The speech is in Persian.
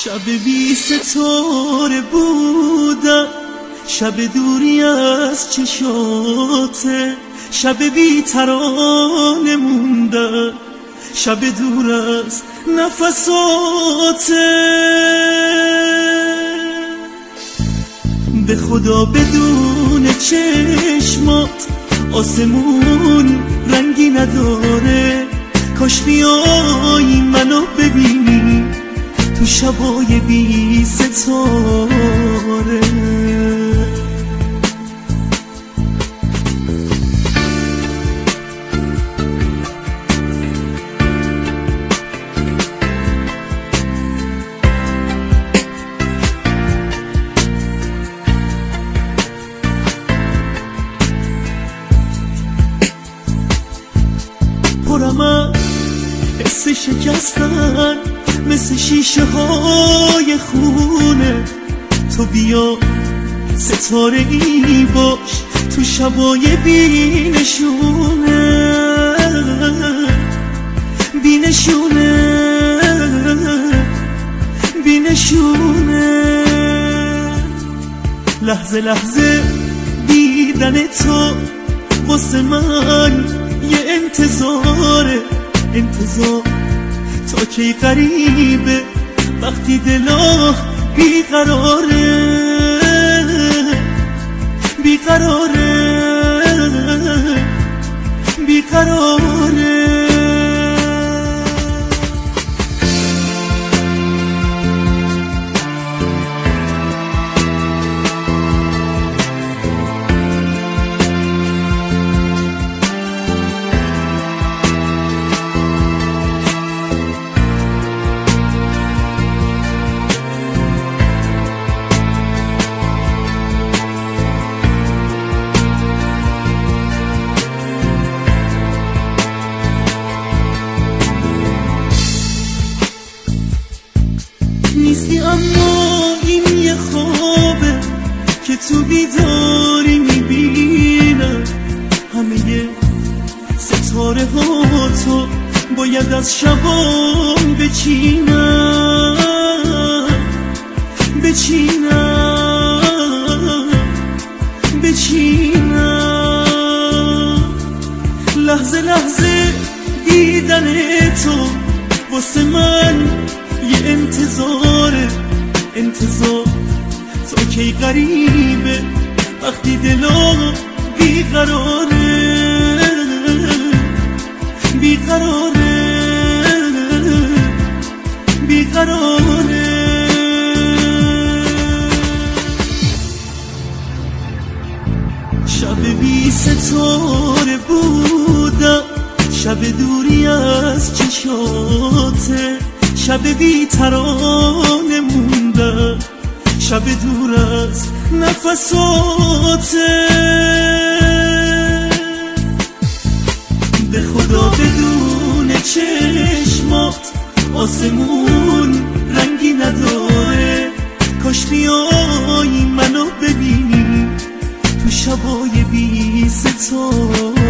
شب بی ستاره بودم، شب دوری از چشاته، شب بی ترانه موندم، شب دور از نفساته. به خدا بدون چشمات آسمون رنگی نداره، کاش بیایی منو ببینی تو شبای بی ستاره. پرم از حس شکستن مثل شیشه های خونه، تو بیا ستاره ای باش تو شبای بینشونه، بینشونه، بینشونه. لحظه لحظه دیدن تو واسه من یه انتظاره، انتظار تا کی غریبه وقتی دلا بیقراره، بیقراره، بیقراره. نیستی اما این یه خوابه که تو بیداری میبینم، همه ستاره ها تو باید از شبام بچینم، بچینم، بچینم. لحظه لحظه دیدن تو واسه من یه انتظاره، انتظار تا کی غریبه وقتی دلا بیقراره، بیقراره، بیقراره. شب بی ستاره بودم، شب دوری از چشاته، شب بی ترانه موندم، شب دور از نفساته. به خدا بدون چشمات آسمون رنگی نداره، کاش بیایی منو ببینی تو شبای بی ستاره.